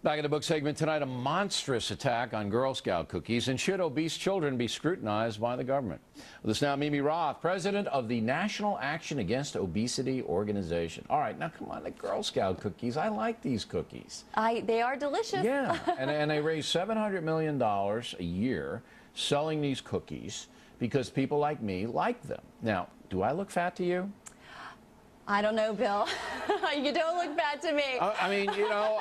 Back in the book segment tonight, a monstrous attack on Girl Scout cookies, and should obese children be scrutinized by the government? With us now, MeMe Roth, president of the National Action Against Obesity organization. All right, now come on, the Girl Scout cookies, I like these cookies. They are delicious. Yeah, and they raise $700 million a year selling these cookies because people like me like them. Now, do I look fat to you? I don't know, Bill. You don't look bad to me. I mean, you know...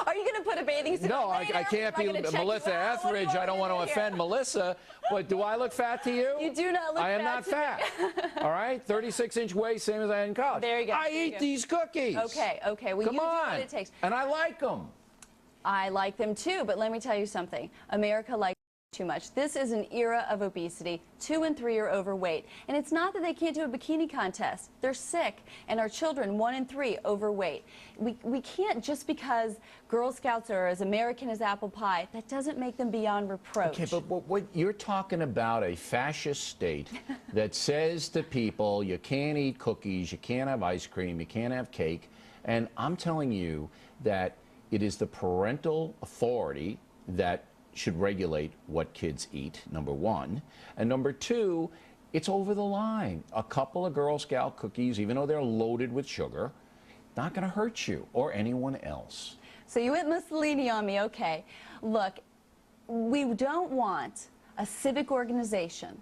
Are you going to put a bathing suit No, on later? I can't be Melissa Etheridge. I don't want to offend Melissa. But do I look fat to you? You do not look fat. I am not fat. All right? 36-inch waist, same as I had in college. There you go. I eat these cookies. Okay. Well, Come you on. do what it takes. And I like them. I like them too, but let me tell you something. America likes too much. This is an era of obesity. 2 and 3 are overweight. And it's not that they can't do a bikini contest. They're sick. And our children, 1 and 3, overweight. We can't, just because Girl Scouts are as American as apple pie, that doesn't make them beyond reproach. Okay, but what you're talking about, a fascist state that says to people, you can't eat cookies, you can't have ice cream, you can't have cake. And I'm telling you that it is the parental authority that should regulate what kids eat, number one. And number two, it's over the line. A couple of Girl Scout cookies, even though they're loaded with sugar, not going to hurt you or anyone else. So you went Mussolini on me, okay. Look, we don't want a civic organization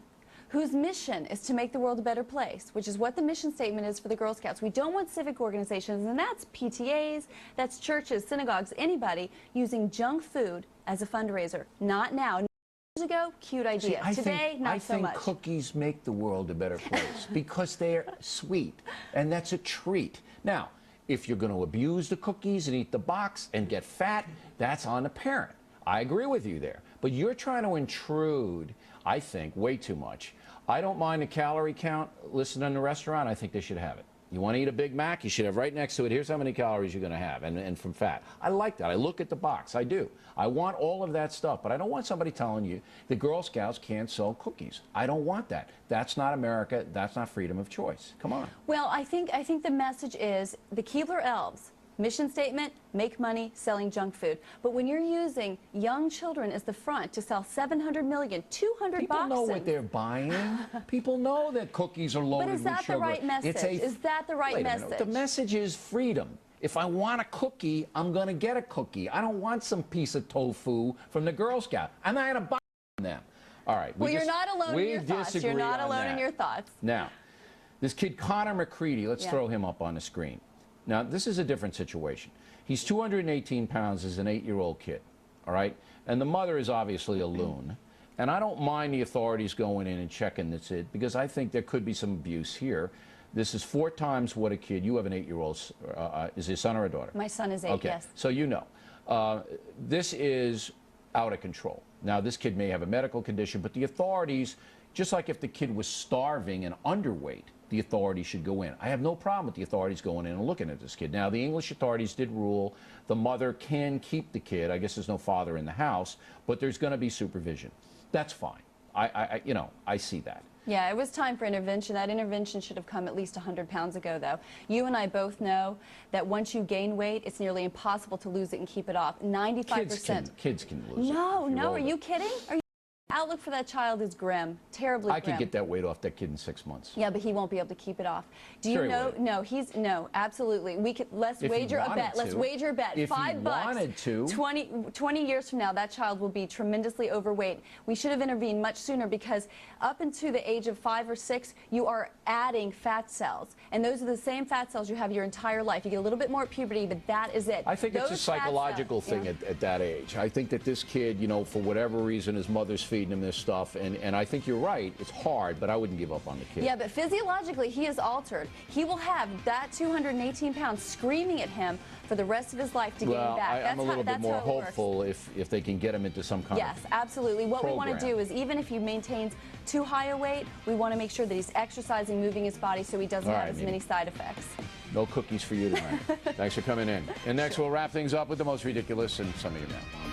whose mission is to make the world a better place, which is what the mission statement is for the Girl Scouts. We don't want civic organizations, and that's PTAs, that's churches, synagogues, anybody using junk food as a fundraiser. Not now. Years ago, cute idea. Today, not so much. I think cookies make the world a better place because they're sweet, and that's a treat. Now, if you're going to abuse the cookies and eat the box and get fat, that's on the parent. I agree with you there. But you're trying to intrude, I think, way too much. I don't mind the calorie count listed in the restaurant. I think they should have it. You want to eat a Big Mac, you should have right next to it, here's how many calories you're going to have, and from fat. I like that. I look at the box. I do. I want all of that stuff, but I don't want somebody telling you the Girl Scouts can't sell cookies. I don't want that. That's not America. That's not freedom of choice. Come on. Well, I think the message is the Keebler Elves. Mission statement, make money selling junk food. But when you're using young children as the front to sell 700 million, 200 boxes. People know what they're buying. People know that cookies are loaded with sugar. But is that the right message? Is that the right message? The message is freedom. If I want a cookie, I'm going to get a cookie. I don't want some piece of tofu from the Girl Scout. I'm not going to buy them. All right. Well, you're not alone in your thoughts. You're not alone in your thoughts. Now, this kid Connor McCready, let's throw him up on the screen. Now, this is a different situation. He's 218 pounds as an 8-year-old kid, all right? And the mother is obviously a loon. And I don't mind the authorities going in and checking this because I think there could be some abuse here. This is 4 times what a kid, you have an 8-year-old, is his son or a daughter? My son is 8, okay. Yes. So you know. This is out of control. Now, this kid may have a medical condition, but the authorities, just like if the kid was starving and underweight, the authorities should go in. I have no problem with the authorities going in and looking at this kid. Now, the English authorities did rule the mother can keep the kid. I guess there's no father in the house, but there's going to be supervision. That's fine. I see that. Yeah, it was time for intervention. That intervention should have come at least 100 pounds ago, though. You and I both know that once you gain weight, it's nearly impossible to lose it and keep it off. 95%. Kids can lose it. No, are you kidding? Outlook for that child is grim, terribly grim. I could get that weight off that kid in 6 months. Yeah, but he won't be able to keep it off. Do you know? No, absolutely. We could. Let's wager a bet. Let's wager a bet. If $5. Wanted to. 20 years from now, that child will be tremendously overweight. We should have intervened much sooner because up into the age of 5 or 6, you are adding fat cells, and those are the same fat cells you have your entire life. You get a little bit more at puberty, but that is it. I think it's a psychological thing at that age. I think that this kid, you know, for whatever reason, his mother's feeding him this stuff, and I think you're right. It's hard, but I wouldn't give up on the kid. Yeah, but physiologically, he is altered. He will have that 218 pounds screaming at him for the rest of his life to gain back. I'm a little bit more hopeful if they can get him into some kind of Yes, absolutely. What program. we want to do is, even if he maintains too high a weight, we want to make sure that he's exercising, moving his body so he doesn't have as many side effects. No cookies for you tonight. Thanks for coming in. And next, we'll wrap things up with the most ridiculous and some of you now.